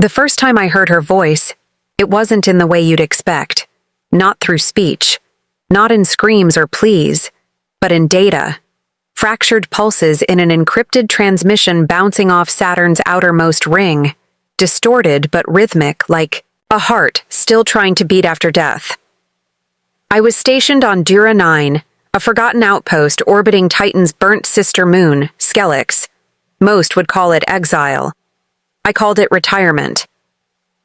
The first time I heard her voice, it wasn't in the way you'd expect. Not through speech. Not in screams or pleas, but in data. Fractured pulses in an encrypted transmission bouncing off Saturn's outermost ring. Distorted but rhythmic, like a heart still trying to beat after death. I was stationed on Dura 9, a forgotten outpost orbiting Titan's burnt sister moon, Skelix. Most would call it exile. I called it retirement.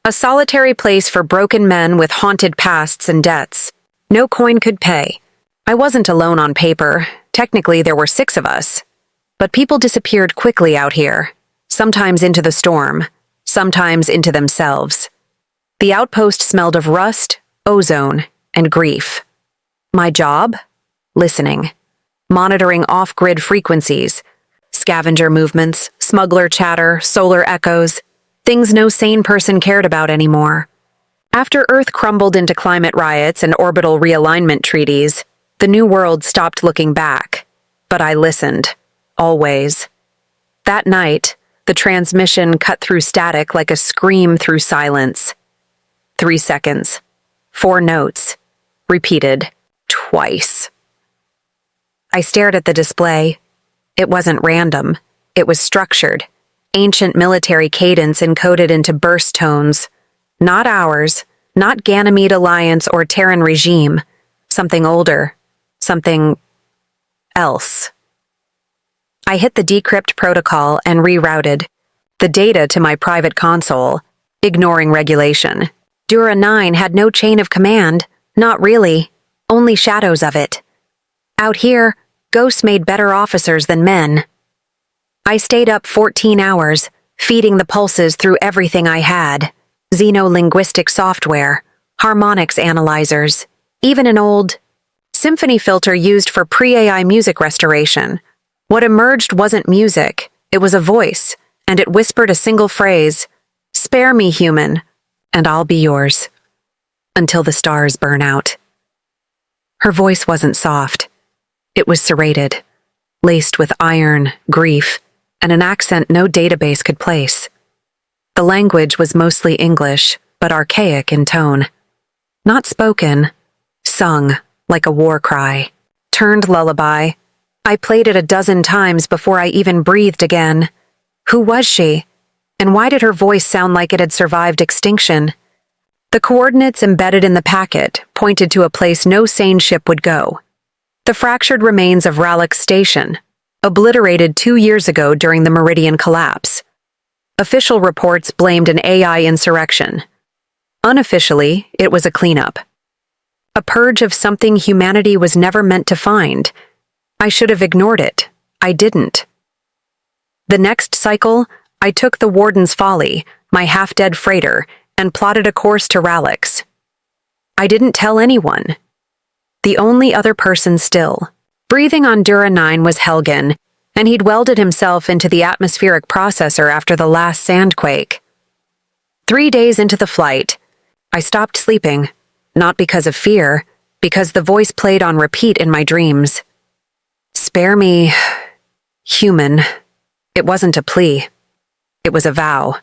A solitary place for broken men with haunted pasts and debts. No coin could pay. I wasn't alone on paper. Technically, there were 6 of us. But people disappeared quickly out here, sometimes into the storm, sometimes into themselves. The outpost smelled of rust, ozone, and grief. My job? Listening. Monitoring off-grid frequencies. Scavenger movements, smuggler chatter, solar echoes. Things no sane person cared about anymore. After Earth crumbled into climate riots and orbital realignment treaties, the New World stopped looking back. But I listened. Always. That night, the transmission cut through static like a scream through silence. 3 seconds. 4 notes. Repeated. Twice. I stared at the display. It wasn't random. It was structured. Ancient military cadence encoded into burst tones. Not ours, not Ganymede Alliance or Terran regime. Something older. Something else. I hit the decrypt protocol and rerouted the data to my private console, ignoring regulation. Dura 9 had no chain of command. Not really. Only shadows of it. Out here, ghosts made better officers than men. I stayed up 14 hours, feeding the pulses through everything I had. Xenolinguistic software, harmonics analyzers, even an old symphony filter used for pre-AI music restoration. What emerged wasn't music, it was a voice, and it whispered a single phrase, "Spare me, human, and I'll be yours. Until the stars burn out." Her voice wasn't soft. It was serrated, laced with iron, grief, and an accent no database could place. The language was mostly English, but archaic in tone. Not spoken, sung like a war cry. Turned lullaby. I played it a dozen times before I even breathed again. Who was she? And why did her voice sound like it had survived extinction? The coordinates embedded in the packet pointed to a place no sane ship would go. The fractured remains of Rallick Station, obliterated 2 years ago during the Meridian collapse. Official reports blamed an AI insurrection. Unofficially, it was a cleanup. A purge of something humanity was never meant to find. I should have ignored it. I didn't. The next cycle, I took the Warden's Folly, my half-dead freighter, and plotted a course to Rallick's. I didn't tell anyone. The only other person still, breathing on Dura 9 was Helgen, and he'd welded himself into the atmospheric processor after the last sandquake. 3 days into the flight, I stopped sleeping, not because of fear, because the voice played on repeat in my dreams. Spare me, human. It wasn't a plea. It was a vow.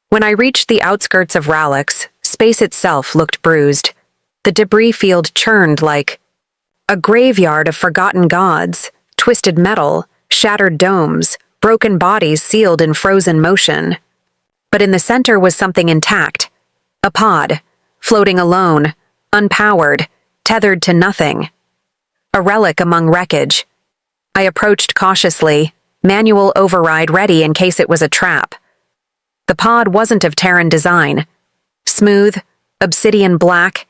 When I reached the outskirts of Rallick's, space itself looked bruised. The debris field churned like a graveyard of forgotten gods, twisted metal, shattered domes, broken bodies sealed in frozen motion. But in the center was something intact. A pod, floating alone, unpowered, tethered to nothing. A relic among wreckage. I approached cautiously, manual override ready in case it was a trap. The pod wasn't of Terran design. Smooth, obsidian black,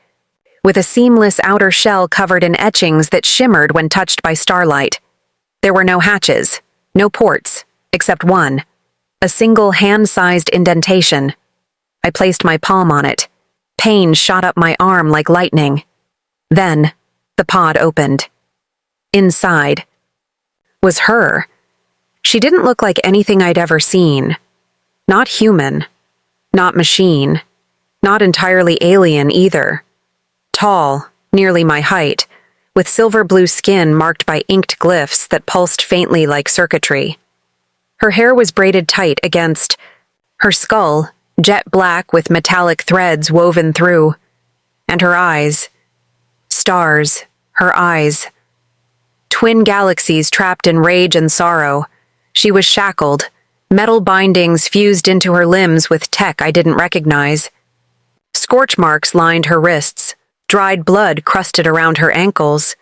with a seamless outer shell covered in etchings that shimmered when touched by starlight. There were no hatches, no ports, except one. A single hand-sized indentation. I placed my palm on it. Pain shot up my arm like lightning. Then, the pod opened. Inside was her. She didn't look like anything I'd ever seen. Not human. Not machine. Not entirely alien either. Tall, nearly my height, with silver blue skin marked by inked glyphs that pulsed faintly like circuitry. Her hair was braided tight against Her skull, jet black with metallic threads woven through. And her eyes. Stars, her eyes. Twin galaxies trapped in rage and sorrow. She was shackled, metal bindings fused into her limbs with tech I didn't recognize. Scorch marks lined her wrists, dried blood crusted around her ankles.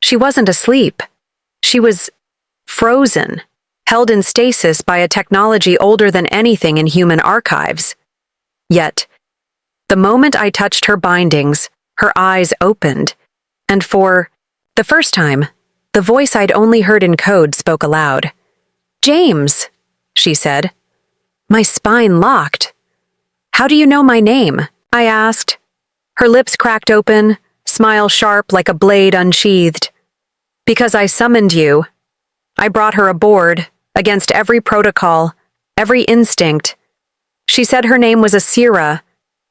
She wasn't asleep. She was frozen, held in stasis by a technology older than anything in human archives. Yet, the moment I touched her bindings, her eyes opened, and for the first time, the voice I'd only heard in code spoke aloud. "James," she said. My spine locked. "How do you know my name?" I asked. Her lips cracked open, smile sharp like a blade unsheathed. "Because I summoned you." I brought her aboard, against every protocol, every instinct. She said her name was Asira,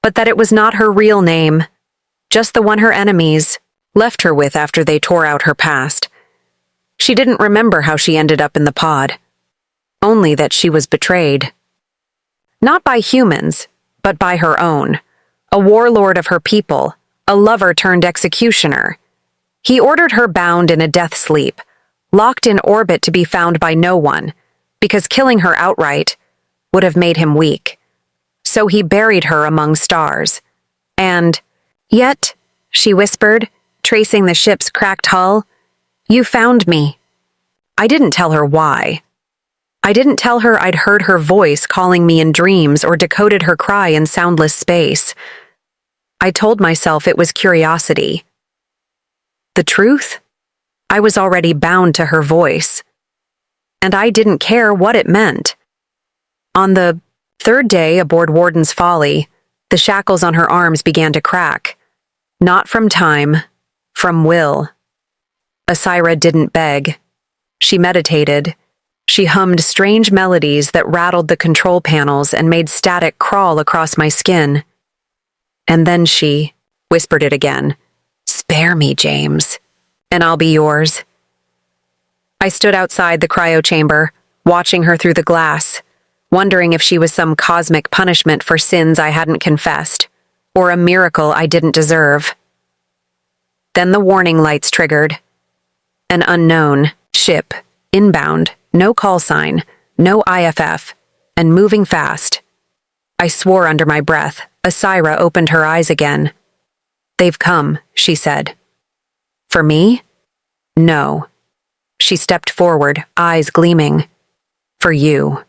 but that it was not her real name, just the one her enemies left her with after they tore out her past. She didn't remember how she ended up in the pod, only that she was betrayed. Not by humans, but by her own, a warlord of her people, a lover turned executioner. He ordered her bound in a death sleep, locked in orbit to be found by no one, because killing her outright would have made him weak. So he buried her among stars. And, "Yet," she whispered, tracing the ship's cracked hull, "you found me." I didn't tell her why. I didn't tell her I'd heard her voice calling me in dreams or decoded her cry in soundless space. I told myself it was curiosity. The truth? I was already bound to her voice. And I didn't care what it meant. On the third day aboard Warden's Folly, the shackles on her arms began to crack. Not from time, from will. Asira didn't beg. She meditated. She hummed strange melodies that rattled the control panels and made static crawl across my skin. And then she whispered it again. "Spare me, James, and I'll be yours." I stood outside the cryo chamber, watching her through the glass, wondering if she was some cosmic punishment for sins I hadn't confessed, or a miracle I didn't deserve. Then the warning lights triggered. An unknown ship, inbound, no call sign, no IFF, and moving fast. I swore under my breath. Asira opened her eyes again. "They've come," she said. "For me? No." She stepped forward, eyes gleaming. "For you."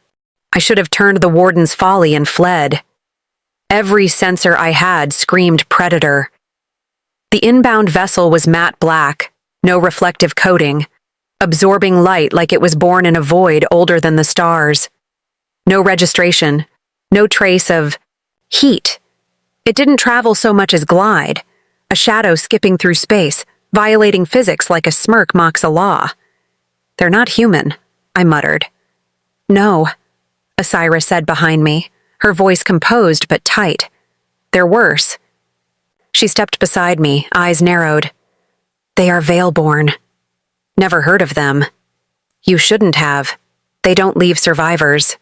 I should have turned the Warden's Folly and fled. Every sensor I had screamed predator. The inbound vessel was matte black, no reflective coating, absorbing light like it was born in a void older than the stars. No registration, no trace of heat. It didn't travel so much as glide, a shadow skipping through space, violating physics like a smirk mocks a law. "They're not human," I muttered. "No," Asira said behind me, her voice composed but tight. "They're worse." She stepped beside me, eyes narrowed. "They are Veilborn." "Never heard of them." "You shouldn't have. They don't leave survivors."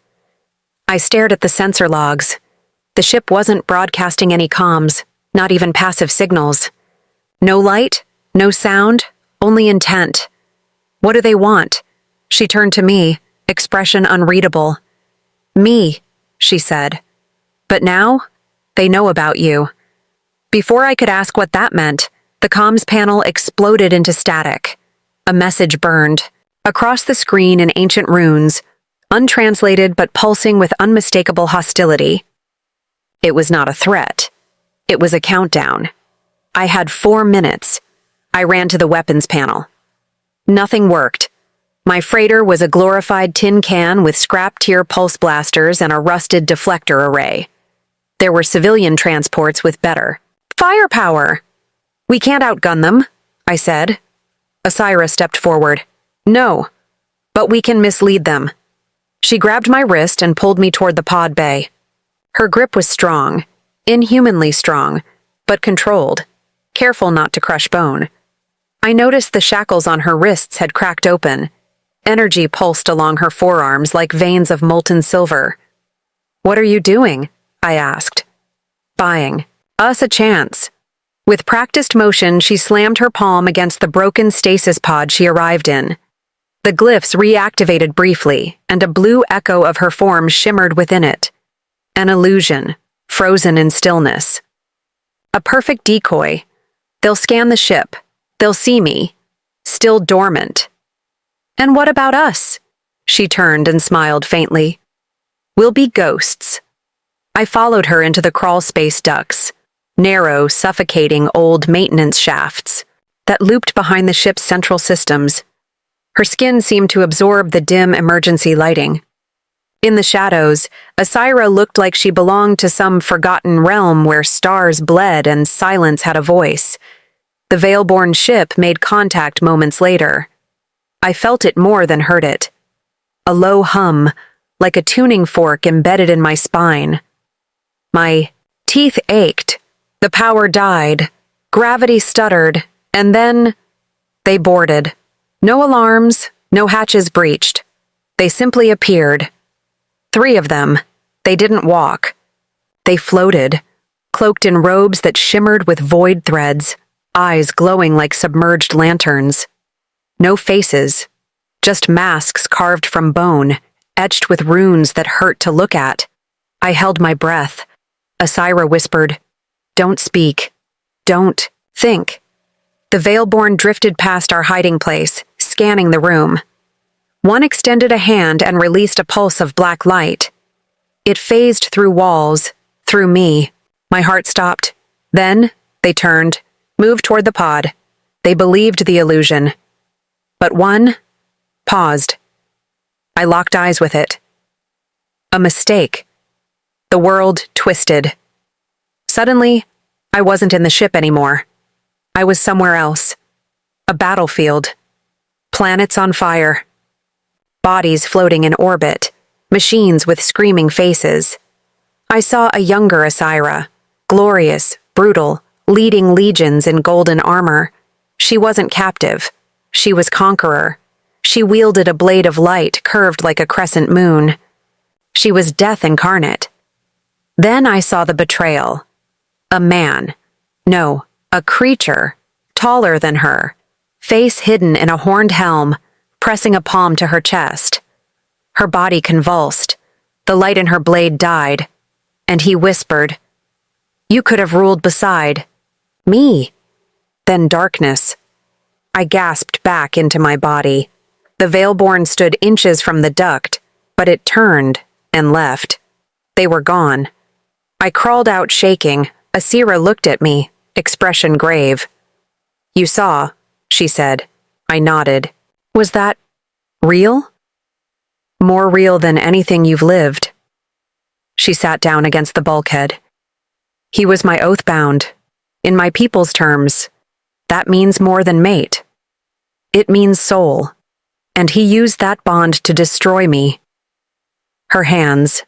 I stared at the sensor logs. The ship wasn't broadcasting any comms, not even passive signals. No light, no sound, only intent. "What do they want?" She turned to me, expression unreadable. "Me," she said. "But now, they know about you." Before I could ask what that meant, the comms panel exploded into static. A message burned. Across the screen in ancient runes, untranslated but pulsing with unmistakable hostility. It was not a threat. It was a countdown. I had 4 minutes. I ran to the weapons panel. Nothing worked. My freighter was a glorified tin can with scrap-tier pulse blasters and a rusted deflector array. There were civilian transports with better firepower. "We can't outgun them," I said. Asira stepped forward. "No, but we can mislead them." She grabbed my wrist and pulled me toward the pod bay. Her grip was strong, inhumanly strong, but controlled, careful not to crush bone. I noticed the shackles on her wrists had cracked open. Energy pulsed along her forearms like veins of molten silver. "What are you doing?" I asked. "Buying us a chance." With practiced motion, she slammed her palm against the broken stasis pod she arrived in. The glyphs reactivated briefly, and a blue echo of her form shimmered within it. An illusion, frozen in stillness. A perfect decoy. They'll scan the ship. They'll see me. Still dormant. "And what about us?" She turned and smiled faintly. "We'll be ghosts." I followed her into the crawl space ducts, narrow, suffocating old maintenance shafts that looped behind the ship's central systems. Her skin seemed to absorb the dim emergency lighting. In the shadows, Asira looked like she belonged to some forgotten realm where stars bled and silence had a voice. The Veil-born ship made contact moments later. I felt it more than heard it. A low hum, like a tuning fork embedded in my spine. My teeth ached. The power died. Gravity stuttered. And then they boarded. No alarms, no hatches breached. They simply appeared. 3 of them. They didn't walk. They floated, cloaked in robes that shimmered with void threads, eyes glowing like submerged lanterns. No faces, just masks carved from bone, etched with runes that hurt to look at. I held my breath. Asira whispered, "Don't speak. Don't think." The Veil-born drifted past our hiding place, scanning the room. One extended a hand and released a pulse of black light. It phased through walls, through me. My heart stopped. Then, they turned, moved toward the pod. They believed the illusion. But one paused. I locked eyes with it. A mistake. The world twisted. Suddenly, I wasn't in the ship anymore. I was somewhere else. A battlefield. Planets on fire. Bodies floating in orbit. Machines with screaming faces. I saw a younger Asira, glorious, brutal, leading legions in golden armor. She wasn't captive. She was conqueror. She wielded a blade of light curved like a crescent moon. She was death incarnate. Then I saw the betrayal. A man. No, a creature. Taller than her. Face hidden in a horned helm, pressing a palm to her chest. Her body convulsed. The light in her blade died. And he whispered, "You could have ruled beside me." Then darkness. I gasped back into my body. The Veil-born stood inches from the duct, but it turned and left. They were gone. I crawled out shaking. Asira looked at me, expression grave. "You saw," she said. I nodded. "Was that real?" "More real than anything you've lived." She sat down against the bulkhead. "He was my oath-bound. In my people's terms, that means more than mate. It means soul. And he used that bond to destroy me." Her hands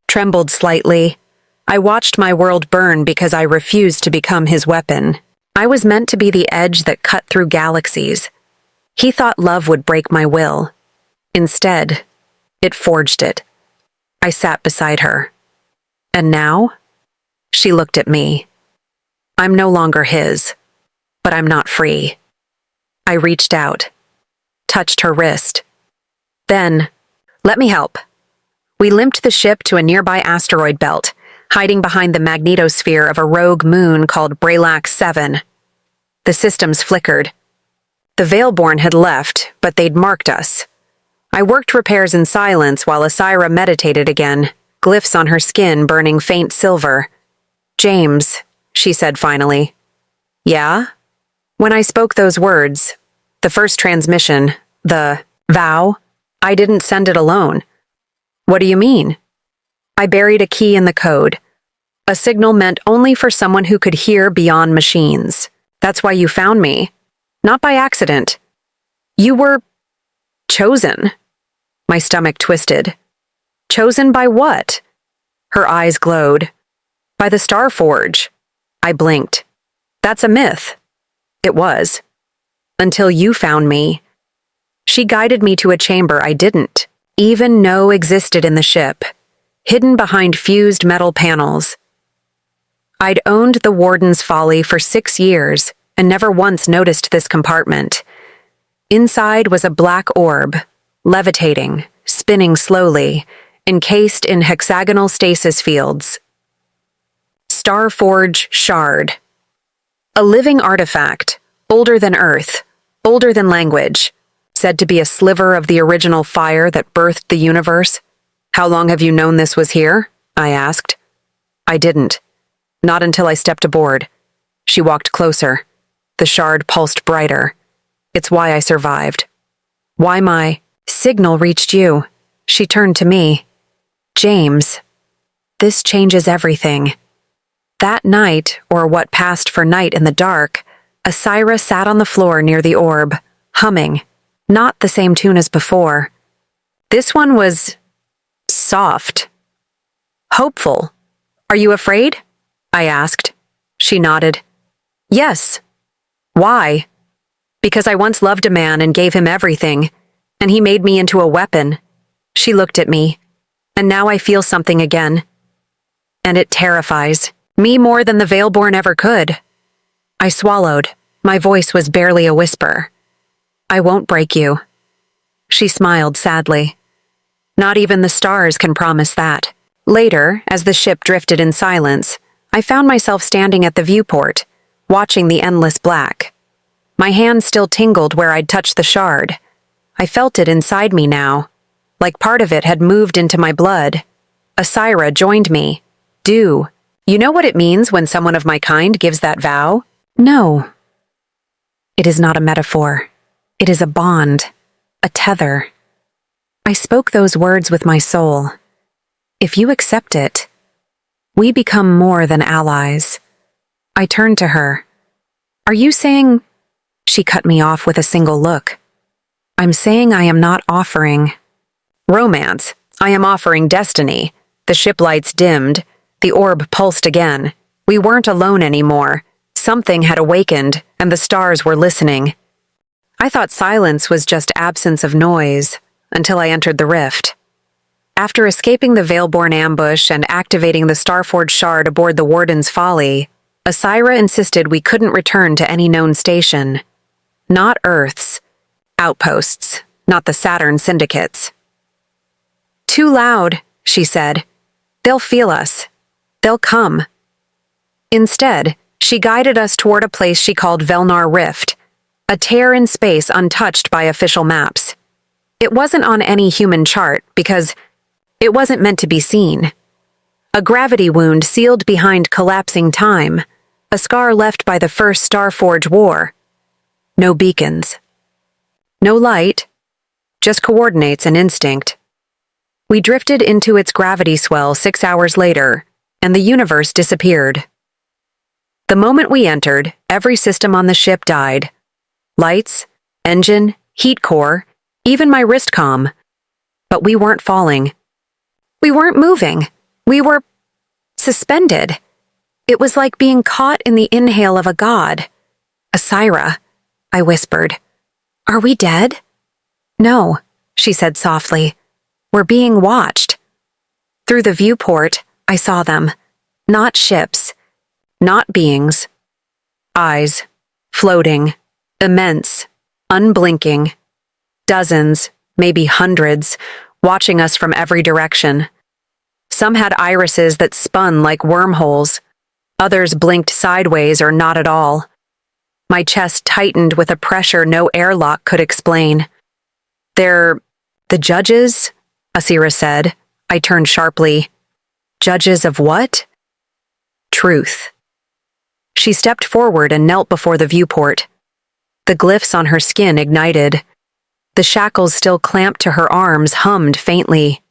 trembled slightly. I watched my world burn because I refused to become his weapon. I was meant to be the edge that cut through galaxies. He thought love would break my will. Instead, it forged it. I sat beside her. "And now?" She looked at me. "I'm no longer his, but I'm not free." I reached out, touched her wrist. Then, "Let me help." We limped the ship to a nearby asteroid belt, hiding behind the magnetosphere of a rogue moon called Braylac 7. The systems flickered. The Veil-born had left, but they'd marked us. I worked repairs in silence while Asira meditated again, glyphs on her skin burning faint silver. "James," she said finally. "Yeah?" When I spoke those words, the first transmission, the vow, I didn't send it alone. "What do you mean?" I buried a key in the code. A signal meant only for someone who could hear beyond machines. That's why you found me. Not by accident. You were chosen. My stomach twisted. Chosen by what? Her eyes glowed. By the Star Forge. I blinked. That's a myth. It was. Until you found me. She guided me to a chamber I didn't even know existed in the ship. hidden behind fused metal panels. I'd owned the Warden's Folly for 6 years and never once noticed this compartment. Inside was a black orb, levitating, spinning slowly, encased in hexagonal stasis fields. Starforge Shard. A living artifact, older than Earth, older than language, said to be a sliver of the original fire that birthed the universe. How long have you known this was here? I asked. I didn't. Not until I stepped aboard. She walked closer. The shard pulsed brighter. It's why I survived. Why my signal reached you. She turned to me. James, this changes everything. That night, or what passed for night in the dark, Asira sat on the floor near the orb, humming. Not the same tune as before. This one was soft. Hopeful. Are you afraid? I asked. She nodded. Yes. Why? Because I once loved a man and gave him everything, and he made me into a weapon. She looked at me, and now I feel something again. And it terrifies me more than the Veilborn ever could. I swallowed. My voice was barely a whisper. I won't break you. She smiled sadly. Not even the stars can promise that. Later, as the ship drifted in silence, I found myself standing at the viewport, watching the endless black. My hand still tingled where I'd touched the shard. I felt it inside me now, like part of it had moved into my blood. Asira joined me. Do. You know what it means when someone of my kind gives that vow? No. It is not a metaphor. It is a bond, a tether. I spoke those words with my soul. If you accept it, we become more than allies. I turned to her. Are you saying... She cut me off with a single look. I'm saying I am not offering romance. I am offering destiny. The ship lights dimmed. The orb pulsed again. We weren't alone anymore. Something had awakened, and the stars were listening. I thought silence was just absence of noise, until I entered the rift. After escaping the Veilborn ambush and activating the Starforge shard aboard the Warden's Folly, Asira insisted we couldn't return to any known station. Not Earth's. Outposts, not the Saturn syndicates. Too loud, she said. They'll feel us. They'll come. Instead, she guided us toward a place she called Velnar Rift, a tear in space untouched by official maps. It wasn't on any human chart because it wasn't meant to be seen. A gravity wound sealed behind collapsing time, a scar left by the first Starforge War. No beacons. No light, just coordinates and instinct. We drifted into its gravity swell 6 hours later, and the universe disappeared. The moment we entered, every system on the ship died. Lights, engine, heat core, even my wrist comm. But we weren't falling. We weren't moving. We were suspended. It was like being caught in the inhale of a god. Asira, I whispered. Are we dead? No, she said softly. We're being watched. Through the viewport, I saw them. Not ships. Not beings. Eyes. Floating. Immense. Unblinking. Dozens, maybe hundreds, watching us from every direction. Some had irises that spun like wormholes. Others blinked sideways or not at all. My chest tightened with a pressure no airlock could explain. They're the judges? Asira said. I turned sharply. Judges of what? Truth. She stepped forward and knelt before the viewport. The glyphs on her skin ignited. The shackles still clamped to her arms hummed faintly.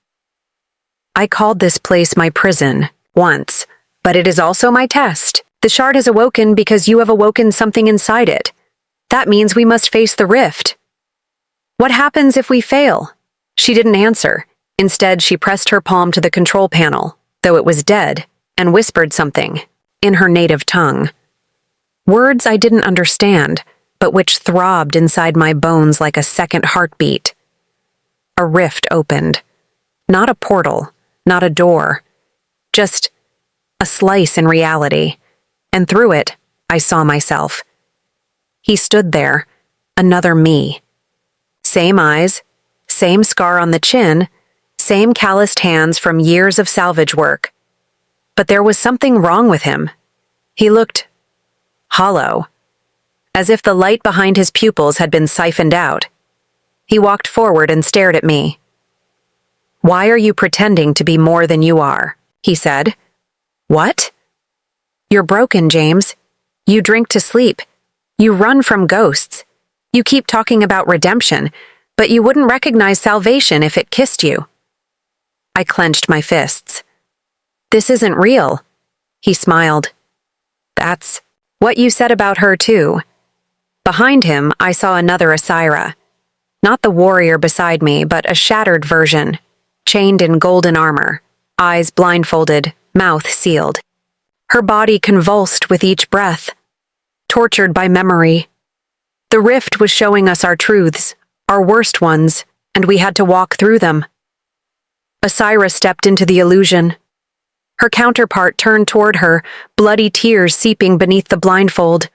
I called this place my prison, once, but it is also my test. The shard has awoken because you have awoken something inside it. That means we must face the rift. What happens if we fail? She didn't answer. Instead, she pressed her palm to the control panel, though it was dead, and whispered something, in her native tongue. Words I didn't understand, but which throbbed inside my bones like a second heartbeat. A rift opened. Not a portal, not a door. Just a slice in reality, and through it, I saw myself. He stood there, another me. Same eyes, same scar on the chin, same calloused hands from years of salvage work. But there was something wrong with him. He looked hollow, as if the light behind his pupils had been siphoned out. He walked forward and stared at me. "Why are you pretending to be more than you are?" he said. "What?" "You're broken, James. You drink to sleep. You run from ghosts. You keep talking about redemption, but you wouldn't recognize salvation if it kissed you." I clenched my fists. "This isn't real." He smiled. "That's what you said about her, too." Behind him, I saw another Asira. Not the warrior beside me, but a shattered version, chained in golden armor, eyes blindfolded, mouth sealed. Her body convulsed with each breath, tortured by memory. The rift was showing us our truths, our worst ones, and we had to walk through them. Asira stepped into the illusion. Her counterpart turned toward her, bloody tears seeping beneath the blindfold.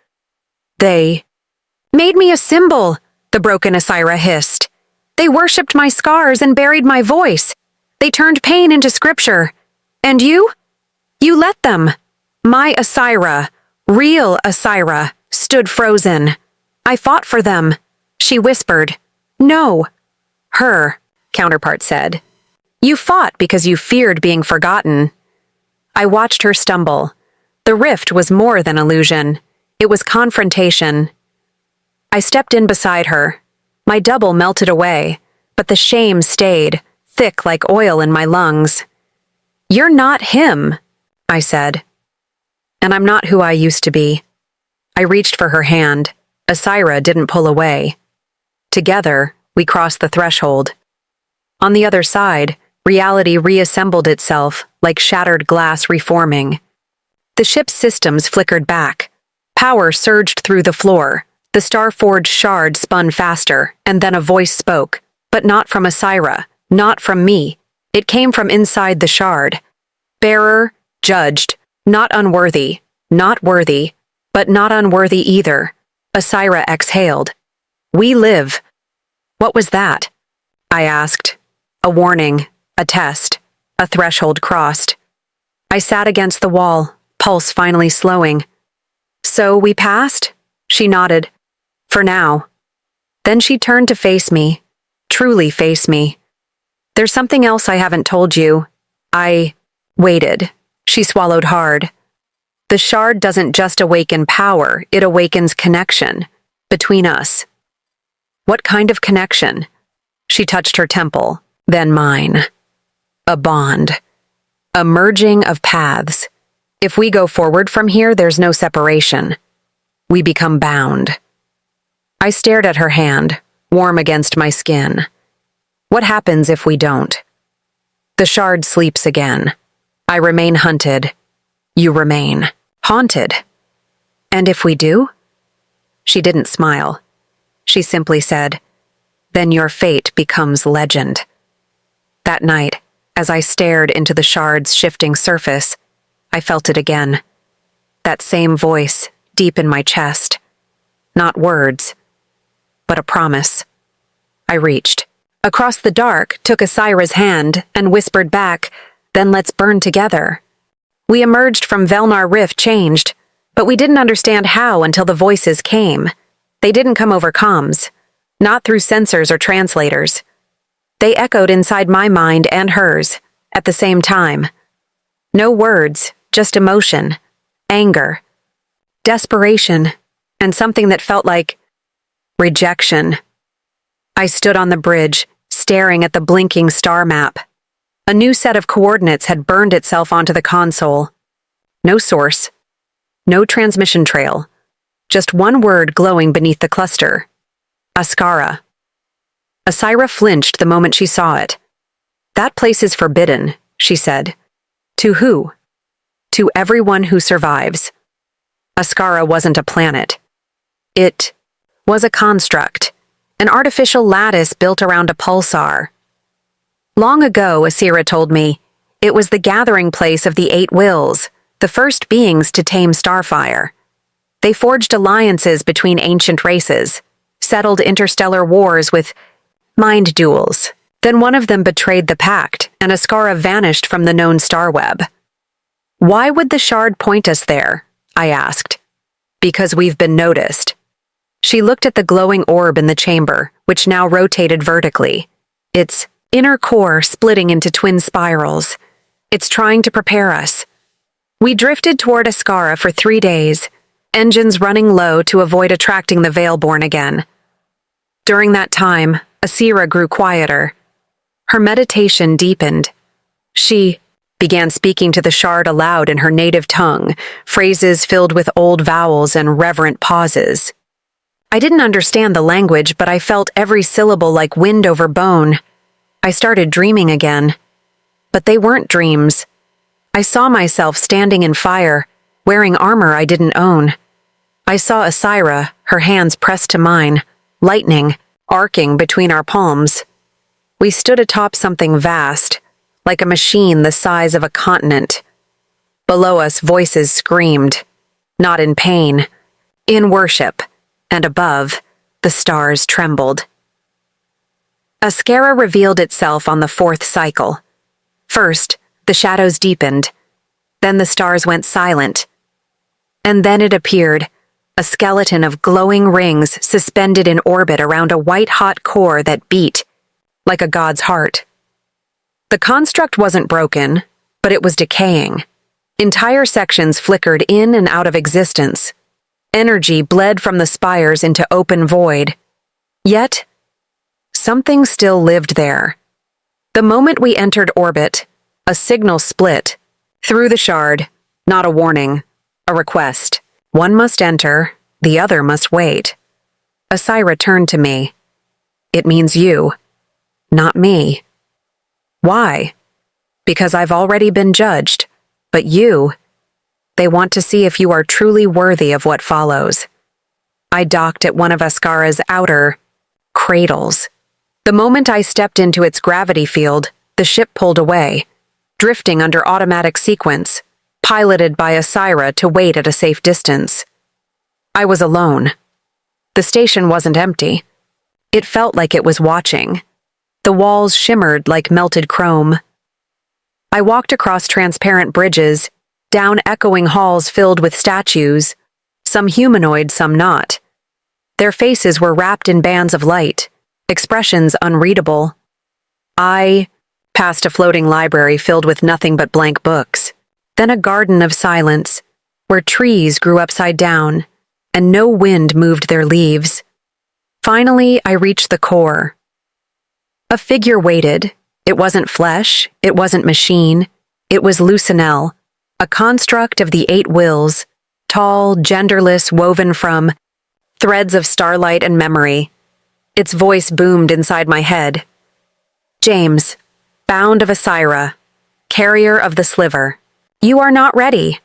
"They made me a symbol," the broken Asira hissed. "They worshipped my scars and buried my voice. They turned pain into scripture. And you? You let them. My Asira, real Asira, stood frozen. I fought for them." She whispered. "No." Her counterpart said. "You fought because you feared being forgotten." I watched her stumble. The rift was more than illusion. It was confrontation. I stepped in beside her. My double melted away, but the shame stayed, thick like oil in my lungs. "You're not him," I said. "And I'm not who I used to be." I reached for her hand. Asira didn't pull away. Together, we crossed the threshold. On the other side, reality reassembled itself like shattered glass reforming. The ship's systems flickered back. Power surged through the floor. The star-forged shard spun faster, and then a voice spoke, but not from Asira, not from me. It came from inside the shard. Bearer, judged, not unworthy, not worthy, but not unworthy either. Asira exhaled. "We live." "What was that?" I asked. A warning, a test, a threshold crossed. I sat against the wall, pulse finally slowing. "So we passed?" She nodded. "For now." Then she turned to face me, truly face me. "There's something else I haven't told you." I waited. She swallowed hard. "The shard doesn't just awaken power, it awakens connection. Between us." "What kind of connection?" She touched her temple, then mine. "A bond. A merging of paths. If we go forward from here, there's no separation. We become bound." I stared at her hand, warm against my skin. "What happens if we don't?" "The shard sleeps again. I remain hunted. You remain haunted." "And if we do?" She didn't smile. She simply said, "Then your fate becomes legend." That night, as I stared into the shard's shifting surface, I felt it again. That same voice, deep in my chest. Not words, but a promise. I reached. Across the dark, took Asira's hand, and whispered back, "Then let's burn together." We emerged from Velnar Rift changed, but we didn't understand how until the voices came. They didn't come over comms, not through sensors or translators. They echoed inside my mind and hers, at the same time. No words, just emotion, anger, desperation, and something that felt like rejection. I stood on the bridge, staring at the blinking star map. A new set of coordinates had burned itself onto the console. No source, no transmission trail, just one word glowing beneath the cluster. Askara. Asira flinched the moment she saw it. "That place is forbidden," she said. "To who?" "To everyone who survives." Askara wasn't a planet. It was a construct, an artificial lattice built around a pulsar. Long ago, Asira told me, It was the gathering place of the Eight Wills, the first beings to tame starfire. They forged alliances between ancient races, settled interstellar wars with mind duels. Then one of them betrayed the pact, and Askara vanished from the known star web. Why would the shard point us there? I asked. Because we've been noticed. She looked at the glowing orb in the chamber, which now rotated vertically. Its inner core splitting into twin spirals. It's trying to prepare us. We drifted toward Askara for 3 days, engines running low to avoid attracting the Veilborn again. During that time, Asira grew quieter. Her meditation deepened. She began speaking to the shard aloud in her native tongue, phrases filled with old vowels and reverent pauses. I didn't understand the language, but I felt every syllable like wind over bone. I started dreaming again. But they weren't dreams. I saw myself standing in fire, wearing armor I didn't own. I saw Asira, her hands pressed to mine, lightning arcing between our palms. We stood atop something vast, like a machine the size of a continent. Below us, voices screamed, not in pain, in worship, and above, the stars trembled. Askara revealed itself on the 4th cycle. First, the shadows deepened. Then the stars went silent. And then it appeared, a skeleton of glowing rings suspended in orbit around a white-hot core that beat, like a god's heart. The construct wasn't broken, but it was decaying. Entire sections flickered in and out of existence. Energy bled from the spires into open void. Yet, something still lived there. The moment we entered orbit, a signal split. Through the shard, not a warning, a request. One must enter, the other must wait. Asira turned to me. It means you, not me. Why? Because I've already been judged, but you, they want to see if you are truly worthy of what follows. I docked at one of Askara's outer cradles. The moment I stepped into its gravity field, the ship pulled away, drifting under automatic sequence, piloted by Asira to wait at a safe distance. I was alone. The station wasn't empty. It felt like it was watching. The walls shimmered like melted chrome. I walked across transparent bridges, down echoing halls filled with statues, some humanoid, some not. Their faces were wrapped in bands of light, expressions unreadable. I passed a floating library filled with nothing but blank books, then a garden of silence, where trees grew upside down, and no wind moved their leaves. Finally, I reached the core. A figure waited. It wasn't flesh, it wasn't machine. It was Lucinel, a construct of the 8 wills, tall, genderless, woven from threads of starlight and memory. Its voice boomed inside my head. James, bound of Asira, carrier of the sliver. You are not ready.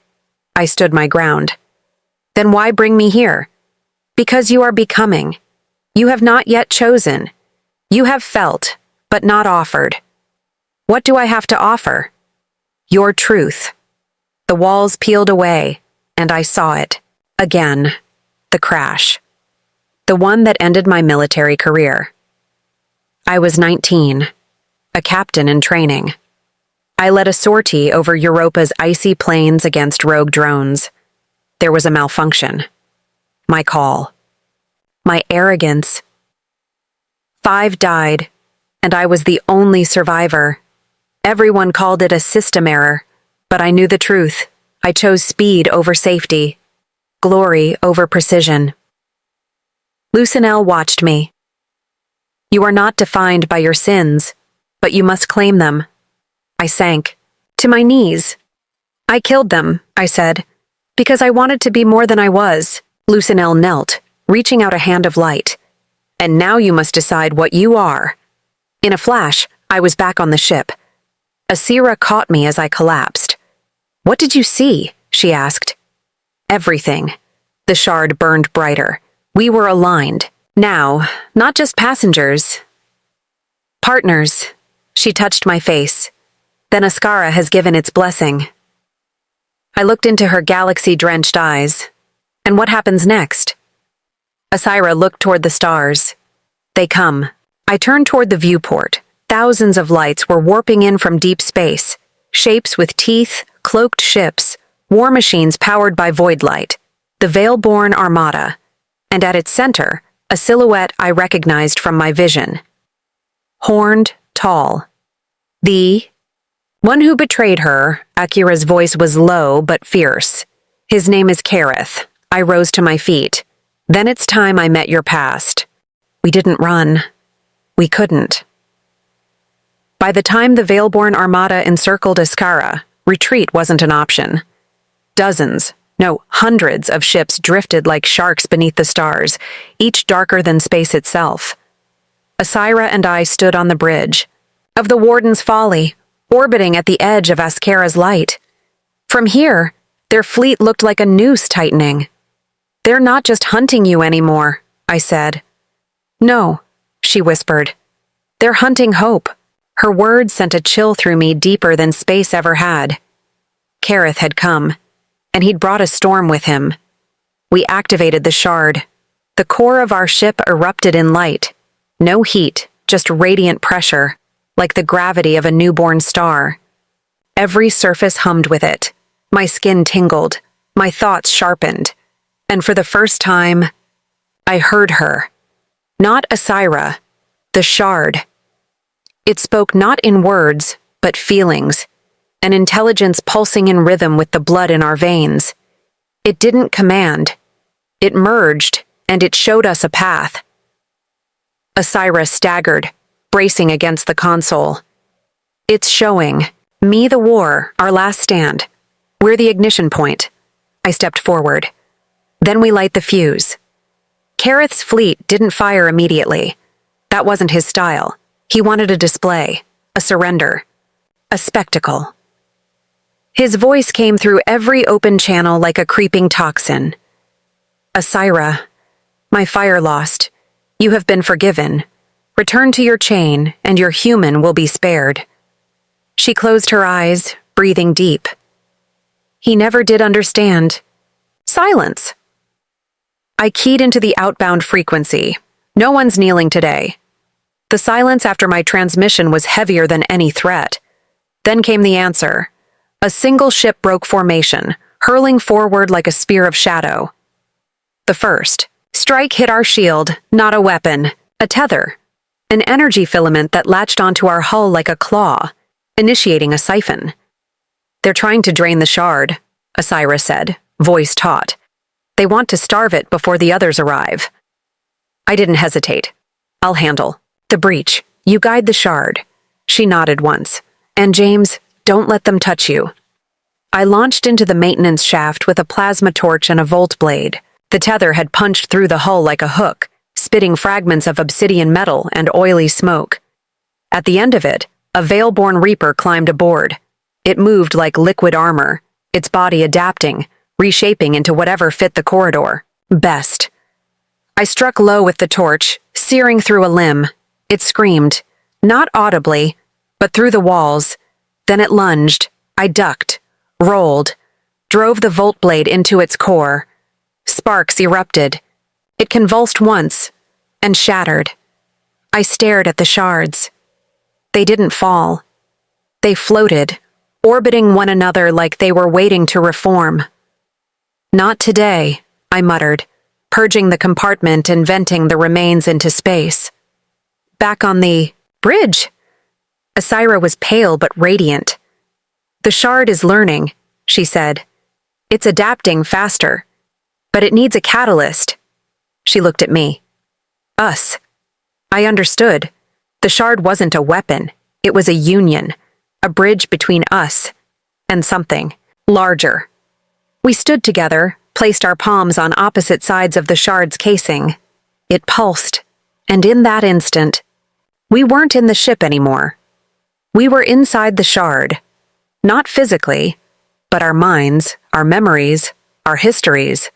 I stood my ground. Then why bring me here? Because you are becoming. You have not yet chosen. You have felt, but not offered. What do I have to offer? Your truth. The walls peeled away, and I saw it. Again. The crash. The one that ended my military career. I was 19, a captain in training. I led a sortie over Europa's icy plains against rogue drones. There was a malfunction. My call. My arrogance. 5 died, and I was the only survivor. Everyone called it a system error, but I knew the truth. I chose speed over safety, glory over precision. Lucinel watched me. You are not defined by your sins, but you must claim them. I sank to my knees. I killed them, I said, because I wanted to be more than I was. Lucinel knelt, reaching out a hand of light. And now you must decide what you are. In a flash, I was back on the ship. Asira caught me as I collapsed. What did you see? She asked. Everything. The shard burned brighter. We were aligned. Now, not just passengers. Partners. She touched my face. then Ascara has given its blessing. I looked into her galaxy-drenched eyes. And what happens next? Asira looked toward the stars. They come. I turned toward the viewport. Thousands of lights were warping in from deep space. Shapes with teeth, cloaked ships, war machines powered by void light. The Veil-born Armada. And at its center, a silhouette I recognized from my vision. Horned, tall. The one who betrayed her. Akira's voice was low but fierce. His name is Kareth. I rose to my feet. Then it's time I met your past. We didn't run. We couldn't. By the time the Veil-born Armada encircled Ascara, retreat wasn't an option. Dozens, no, hundreds of ships drifted like sharks beneath the stars, each darker than space itself. Asira and I stood on the bridge of the Warden's Folly, orbiting at the edge of Ascara's light. From here, their fleet looked like a noose tightening. They're not just hunting you anymore, I said. No, she whispered. They're hunting hope. Her words sent a chill through me deeper than space ever had. Kareth had come, and he'd brought a storm with him. We activated the shard. The core of our ship erupted in light. No heat, just radiant pressure, like the gravity of a newborn star. Every surface hummed with it. My skin tingled, my thoughts sharpened, and for the first time, I heard her. Not Asira, the shard. It spoke not in words, but feelings, an intelligence pulsing in rhythm with the blood in our veins. It didn't command. It merged, and it showed us a path. Asira staggered, bracing against the console. It's showing. Me the war, our last stand. We're the ignition point. I stepped forward. Then we light the fuse. Kareth's fleet didn't fire immediately. That wasn't his style. He wanted a display, a surrender, a spectacle. His voice came through every open channel like a creeping toxin. Asira, my fire lost. You have been forgiven. Return to your chain, and your human will be spared. She closed her eyes, breathing deep. He never did understand. Silence. I keyed into the outbound frequency. No one's kneeling today. The silence after my transmission was heavier than any threat. Then came the answer. A single ship broke formation, hurling forward like a spear of shadow. The first strike hit our shield, not a weapon, a tether. An energy filament that latched onto our hull like a claw, initiating a siphon. They're trying to drain the shard, Asira said, voice taut. They want to starve it before the others arrive. I didn't hesitate. I'll handle. The breach. You guide the shard. She nodded once. And James, don't let them touch you. I launched into the maintenance shaft with a plasma torch and a volt blade. The tether had punched through the hull like a hook, spitting fragments of obsidian metal and oily smoke. At the end of it, a Veil-born Reaper climbed aboard. It moved like liquid armor, its body adapting, reshaping into whatever fit the corridor. Best. I struck low with the torch, searing through a limb. It screamed, not audibly, but through the walls. Then it lunged. I ducked, rolled, drove the volt blade into its core. Sparks erupted. It convulsed once, and shattered. I stared at the shards. They didn't fall. They floated, orbiting one another like they were waiting to reform. Not today, I muttered, purging the compartment and venting the remains into space. Back on the bridge. Asira was pale but radiant. The shard is learning, she said. It's adapting faster. But it needs a catalyst. She looked at me. Us. I understood. The shard wasn't a weapon. It was a union. A bridge between us and something larger. We stood together, placed our palms on opposite sides of the shard's casing. It pulsed, and in that instant, we weren't in the ship anymore. We were inside the shard. Not physically, but our minds, our memories, our histories.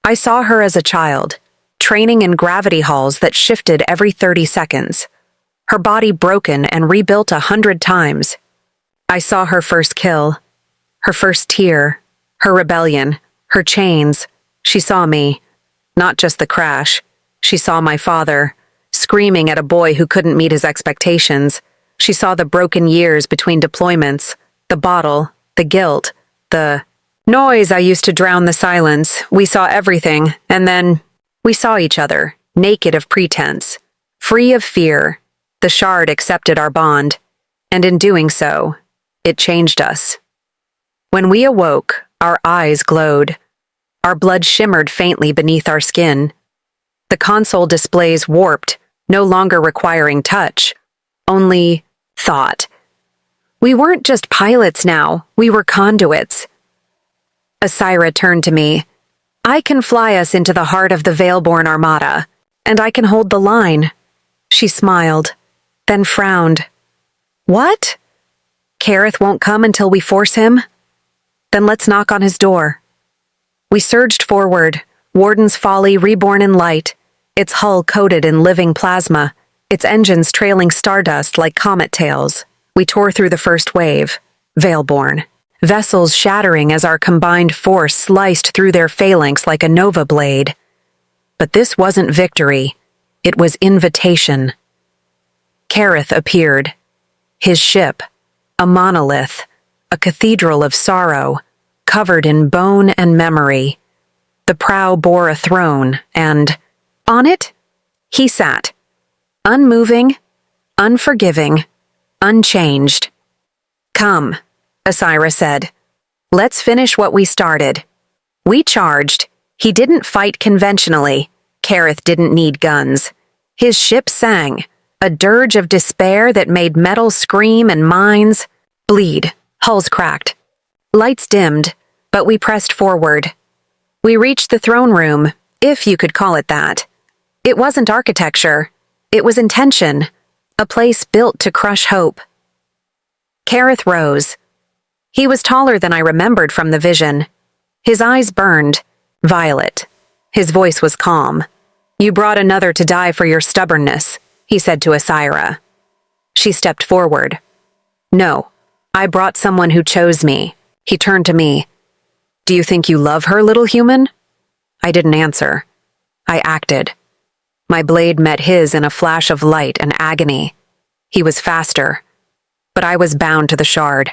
I saw her as a child, training in gravity halls that shifted every 30 seconds. Her body broken and rebuilt 100 times. I saw her first kill, her first tear, her rebellion, her chains. She saw me, not just the crash. She saw my father, screaming at a boy who couldn't meet his expectations. She saw the broken years between deployments, the bottle, the guilt, the noise I used to drown the silence. We saw everything, and then we saw each other, naked of pretense, free of fear. The shard accepted our bond, and in doing so, it changed us. When we awoke, our eyes glowed. Our blood shimmered faintly beneath our skin. The console displays warped, no longer requiring touch, only thought. We weren't just pilots now, we were conduits. Asira turned to me. I can fly us into the heart of the Veilborn Armada, and I can hold the line. She smiled, then frowned. What? Kareth won't come until we force him? Then let's knock on his door. We surged forward, Warden's Folly reborn in light, its hull coated in living plasma, its engines trailing stardust like comet tails. We tore through the first wave, Veilborn, vessels shattering as our combined force sliced through their phalanx like a nova blade. But this wasn't victory, it was invitation. Kareth appeared. His ship, a monolith, a cathedral of sorrow, covered in bone and memory. The prow bore a throne, and on it, he sat, unmoving, unforgiving, unchanged. Come, Asira said. Let's finish what we started. We charged. He didn't fight conventionally. Kareth didn't need guns. His ship sang, a dirge of despair that made metal scream and minds bleed. Hulls cracked. Lights dimmed, but we pressed forward. We reached the throne room, if you could call it that. It wasn't architecture. It was intention, a place built to crush hope. Kareth rose. He was taller than I remembered from the vision. His eyes burned, violet. His voice was calm. You brought another to die for your stubbornness, he said to Asira. She stepped forward. No, I brought someone who chose me. He turned to me. Do you think you love her, little human? I didn't answer. I acted. My blade met his in a flash of light and agony. He was faster, but I was bound to the shard.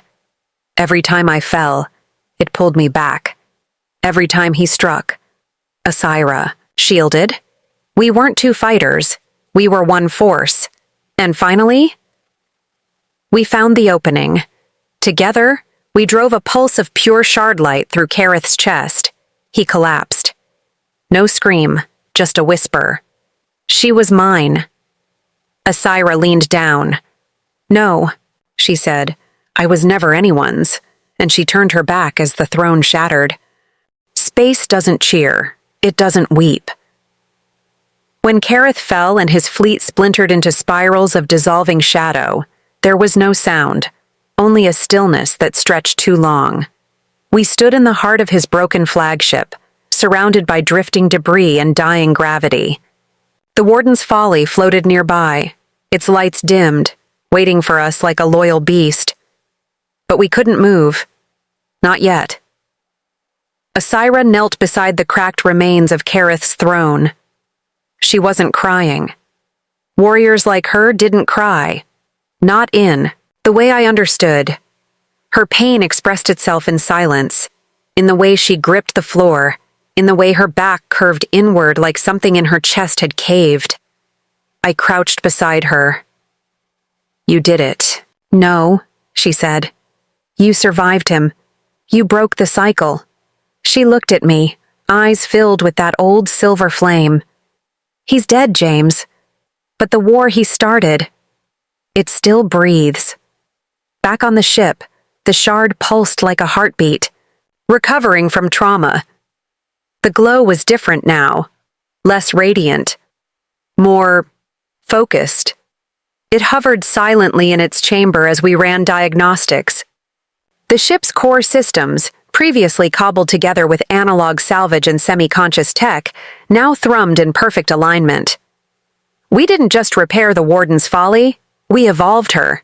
Every time I fell, it pulled me back. Every time he struck, Asira, shielded. We weren't two fighters. We were one force. And finally, we found the opening. Together, we drove a pulse of pure shard light through Kareth's chest. He collapsed. No scream, just a whisper. She was mine. Asira leaned down. No, she said. I was never anyone's. And she turned her back as the throne shattered. Space doesn't cheer. It doesn't weep. When Kareth fell and his fleet splintered into spirals of dissolving shadow, there was no sound, only a stillness that stretched too long. We stood in the heart of his broken flagship, surrounded by drifting debris and dying gravity. The Warden's Folly floated nearby, its lights dimmed, waiting for us like a loyal beast. But we couldn't move. Not yet. Asira knelt beside the cracked remains of Kareth's throne. She wasn't crying. Warriors like her didn't cry. Not in the way I understood. Her pain expressed itself in silence, in the way she gripped the floor, in the way her back curved inward like something in her chest had caved. I crouched beside her. You did it. No, she said. You survived him. You broke the cycle. She looked at me, eyes filled with that old silver flame. He's dead, James. But the war he started, it still breathes. Back on the ship, the shard pulsed like a heartbeat, recovering from trauma. The glow was different now, less radiant, more focused. It hovered silently in its chamber as we ran diagnostics. The ship's core systems, previously cobbled together with analog salvage and semi-conscious tech, now thrummed in perfect alignment. We didn't just repair the Warden's Folly, we evolved her.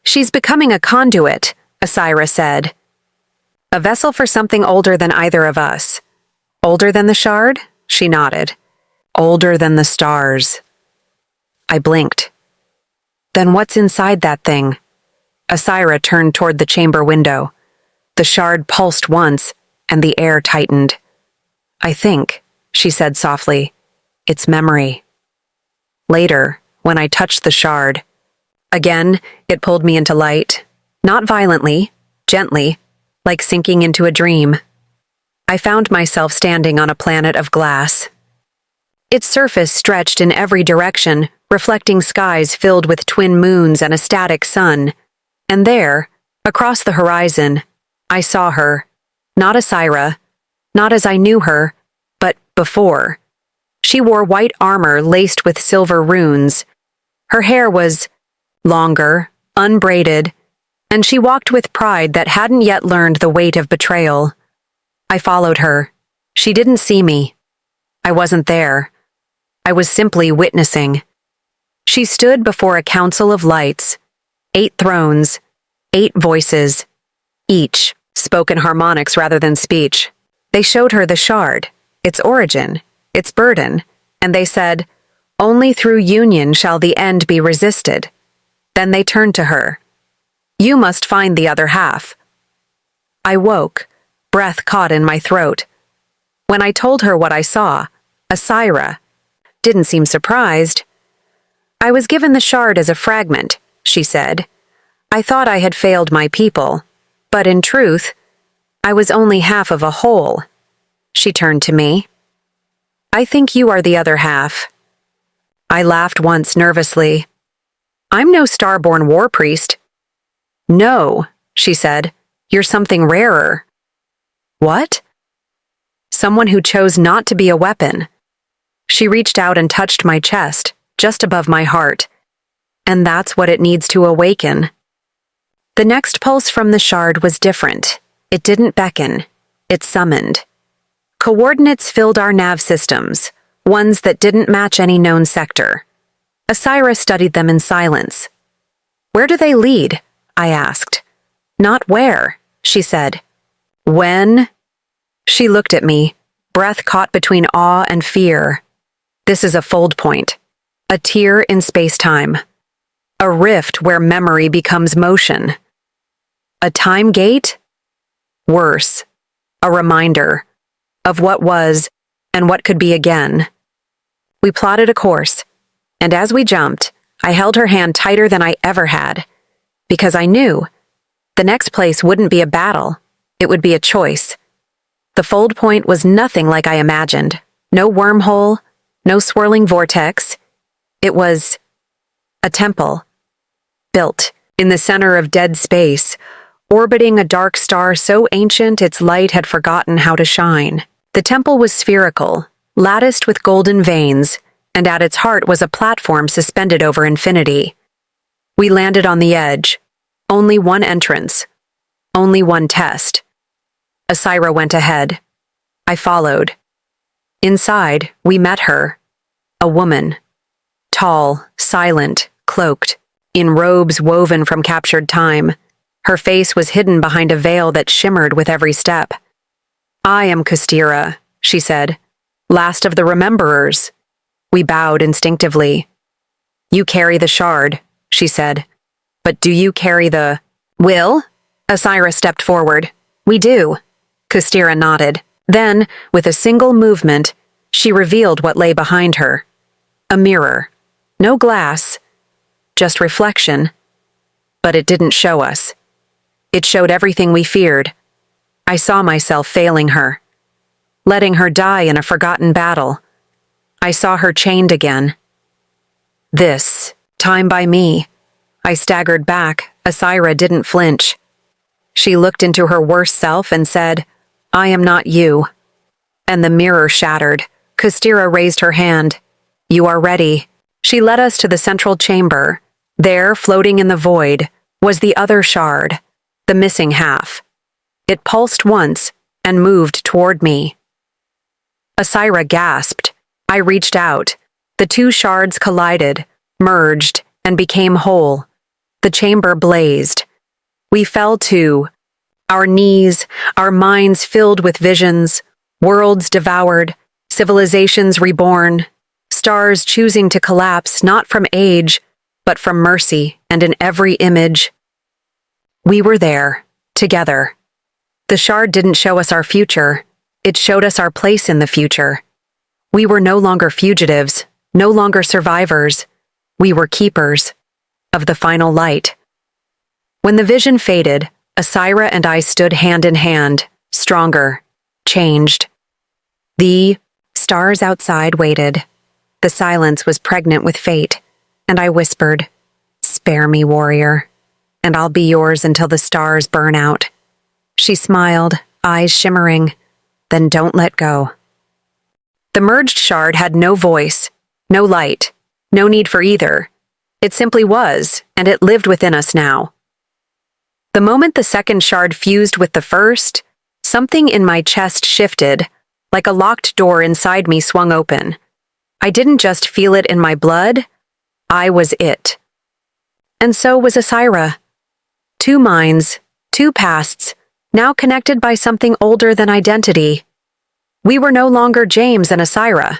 She's becoming a conduit, Asira said. A vessel for something older than either of us. Older than the shard? She nodded. Older than the stars. I blinked. Then what's inside that thing? Asira turned toward the chamber window. The shard pulsed once, and the air tightened. I think, she said softly, it's memory. Later, when I touched the shard, again, it pulled me into light. Not violently, gently, like sinking into a dream. I found myself standing on a planet of glass. Its surface stretched in every direction, reflecting skies filled with twin moons and a static sun. And there, across the horizon, I saw her. Not Asira, not as I knew her, but before. She wore white armor laced with silver runes. Her hair was longer, unbraided, and she walked with pride that hadn't yet learned the weight of betrayal. I followed her. She didn't see me. I wasn't there. I was simply witnessing. She stood before a council of lights, 8 thrones, 8 voices, each spoke in harmonics rather than speech. They showed her the shard, its origin, its burden, and they said, "Only through union shall the end be resisted." Then they turned to her. "You must find the other half." I woke, breath caught in my throat. When I told her what I saw, Asira didn't seem surprised. "I was given the shard as a fragment," she said. "I thought I had failed my people, but in truth, I was only half of a whole." She turned to me. "I think you are the other half." I laughed once nervously. "I'm no starborn war priest." "No," she said, "you're something rarer." "What?" "Someone who chose not to be a weapon." She reached out and touched my chest, just above my heart. And that's what it needs to awaken. The next pulse from the shard was different. It didn't beckon. It summoned. Coordinates filled our nav systems, ones that didn't match any known sector. Asira studied them in silence. "Where do they lead?" I asked. "Not where," she said. "When?" She looked at me, breath caught between awe and fear. "This is a fold point, a tear in space-time, a rift where memory becomes motion. A time gate? Worse, a reminder of what was and what could be again." We plotted a course, and as we jumped, I held her hand tighter than I ever had, because I knew the next place wouldn't be a battle, it would be a choice. The fold point was nothing like I imagined. No wormhole, no swirling vortex. It was a temple, built in the center of dead space, orbiting a dark star so ancient its light had forgotten how to shine. The temple was spherical, latticed with golden veins, and at its heart was a platform suspended over infinity. We landed on the edge. Only one entrance. Only one test. Asira went ahead. I followed. Inside, we met her. A woman. Tall, silent, cloaked, in robes woven from captured time. Her face was hidden behind a veil that shimmered with every step. "I am Kustira," she said. "Last of the Rememberers." We bowed instinctively. "You carry the shard," she said. "But do you carry the will?" Asira stepped forward. "We do." Kustira nodded. Then, with a single movement, she revealed what lay behind her. A mirror. No glass. Just reflection. But it didn't show us. It showed everything we feared. I saw myself failing her. Letting her die in a forgotten battle. I saw her chained again. This time by me. I staggered back. Asira didn't flinch. She looked into her worst self and said, "I am not you." And the mirror shattered. Kustira raised her hand. "You are ready." She led us to the central chamber. There, floating in the void, was the other shard, the missing half. It pulsed once and moved toward me. Asira gasped. I reached out. The two shards collided, merged, and became whole. The chamber blazed. We fell to our knees, our minds filled with visions, worlds devoured, civilizations reborn, stars choosing to collapse not from age, but from mercy, and in every image. We were there, together. The shard didn't show us our future, it showed us our place in the future. We were no longer fugitives, no longer survivors. We were keepers of the final light. When the vision faded, Asira and I stood hand in hand, stronger, changed. The stars outside waited. The silence was pregnant with fate, and I whispered, "Spare me, warrior, and I'll be yours until the stars burn out." She smiled, eyes shimmering, "Then don't let go." The merged shard had no voice, no light, no need for either. It simply was, and it lived within us now. The moment the second shard fused with the first, something in my chest shifted, like a locked door inside me swung open. I didn't just feel it in my blood, I was it. And so was Asira. Two minds, two pasts, now connected by something older than identity. We were no longer James and Asira.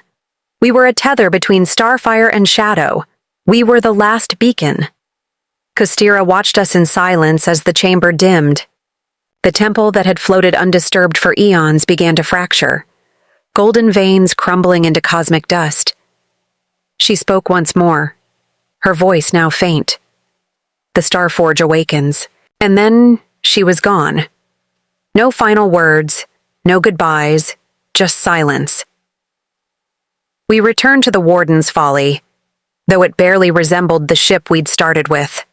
We were a tether between starfire and shadow. We were the last beacon. Kostira watched us in silence as the chamber dimmed. The temple that had floated undisturbed for eons began to fracture, golden veins crumbling into cosmic dust. She spoke once more, her voice now faint. The Starforge awakens, and then she was gone. No final words, no goodbyes, just silence. We returned to the Warden's Folly, though it barely resembled the ship we'd started with.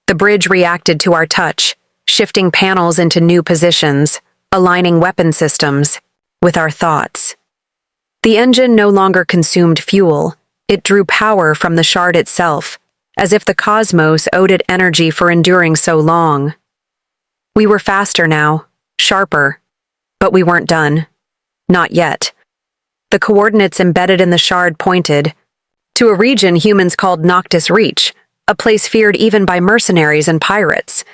The bridge reacted to our touch, shifting panels into new positions, aligning weapon systems with our thoughts. The engine no longer consumed fuel, it drew power from the shard itself, as if the cosmos owed it energy for enduring so long. We were faster now, sharper, but we weren't done. Not yet. The coordinates embedded in the shard pointed to a region humans called Noctis Reach, a place feared even by mercenaries and pirates.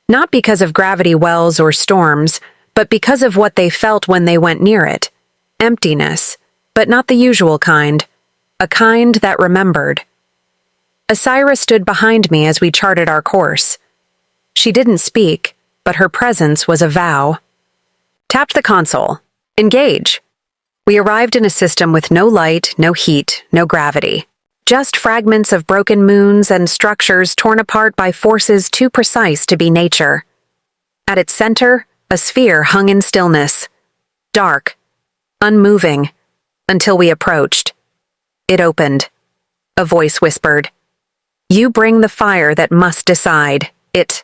Not because of gravity wells or storms, but because of what they felt when they went near it. Emptiness, but not the usual kind. A kind that remembered. Asira stood behind me as we charted our course. She didn't speak, but her presence was a vow. Tapped the console. Engage. We arrived in a system with no light, no heat, no gravity. Just fragments of broken moons and structures torn apart by forces too precise to be nature. At its center, a sphere hung in stillness. Dark. Unmoving. Until we approached. It opened. A voice whispered, "You bring the fire that must decide." It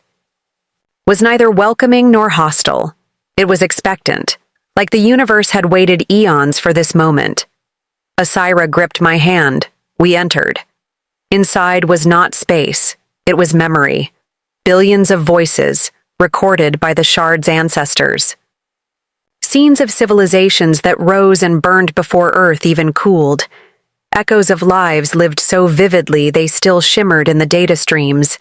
was neither welcoming nor hostile. It was expectant, like the universe had waited eons for this moment. Asira gripped my hand. We entered. Inside was not space, it was memory. Billions of voices, recorded by the shard's ancestors. Scenes of civilizations that rose and burned before Earth even cooled. Echoes of lives lived so vividly they still shimmered in the data streams.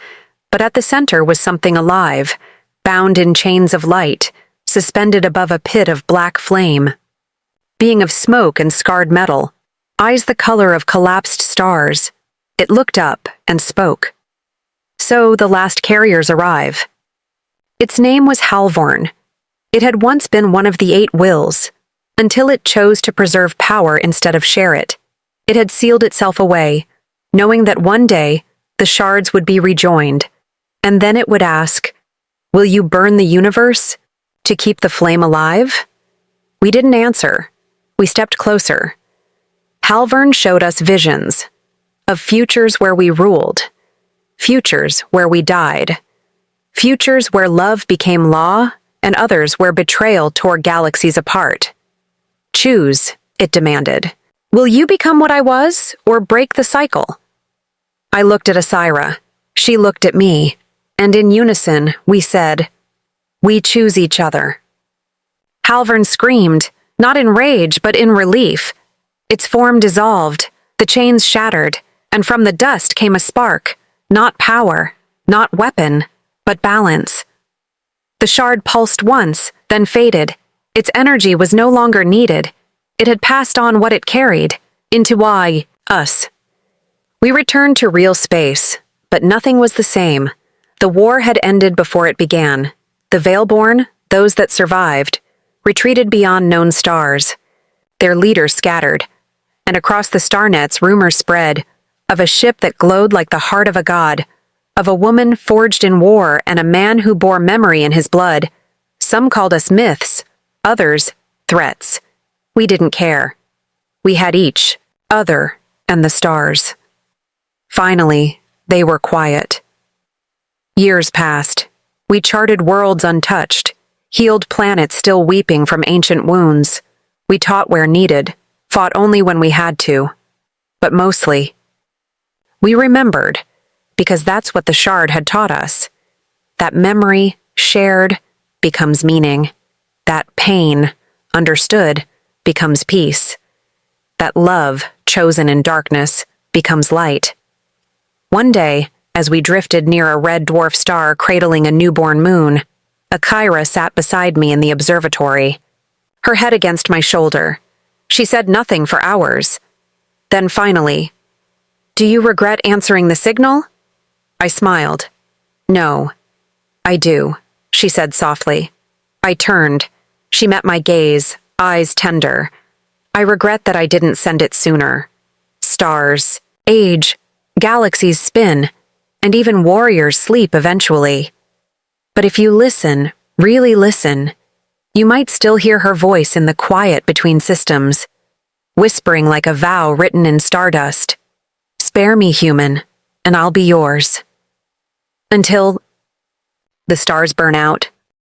But at the center was something alive, bound in chains of light, suspended above a pit of black flame. Being of smoke and scarred metal, eyes the color of collapsed stars, it looked up and spoke. So the last carriers arrive. Its name was Halvorn. It had once been one of the 8 wills, until it chose to preserve power instead of share it. It had sealed itself away, knowing that one day the shards would be rejoined, and then it would ask, "Will you burn the universe to keep the flame alive?" We didn't answer. We stepped closer. Halvorn showed us visions of futures where we ruled, futures where we died, futures where love became law, and others where betrayal tore galaxies apart. "Choose," it demanded. "Will you become what I was, or break the cycle?" I looked at Asira. She looked at me, and in unison, we said, "We choose each other." Halvorn screamed, not in rage, but in relief. Its form dissolved, the chains shattered, and from the dust came a spark, not power, not weapon, but balance. The shard pulsed once, then faded. Its energy was no longer needed. It had passed on what it carried, into us. We returned to real space, but nothing was the same. The war had ended before it began. The Veilborn, those that survived, retreated beyond known stars. Their leaders scattered, and across the starnets rumors spread of a ship that glowed like the heart of a god, of a woman forged in war and a man who bore memory in his blood. Some called us myths, others threats. We didn't care. We had each other and the stars. Finally, they were quiet. Years passed. We charted worlds untouched, healed planets still weeping from ancient wounds. We taught where needed, fought only when we had to. But mostly, we remembered, because that's what the shard had taught us. That memory, shared, becomes meaning. That pain, understood, becomes peace. That love, chosen in darkness, becomes light. One day, as we drifted near a red dwarf star cradling a newborn moon, a Kyra sat beside me in the observatory, her head against my shoulder. She said nothing for hours. Then finally, "Do you regret answering the signal?" I smiled. "No, I do," she said softly. I turned. She met my gaze, eyes tender. "I regret that I didn't send it sooner. Stars age, galaxies spin, and even warriors sleep eventually. But if you listen, really listen, you might still hear her voice in the quiet between systems, whispering like a vow written in stardust. Spare me, human, and I'll be yours. Until the stars burn out,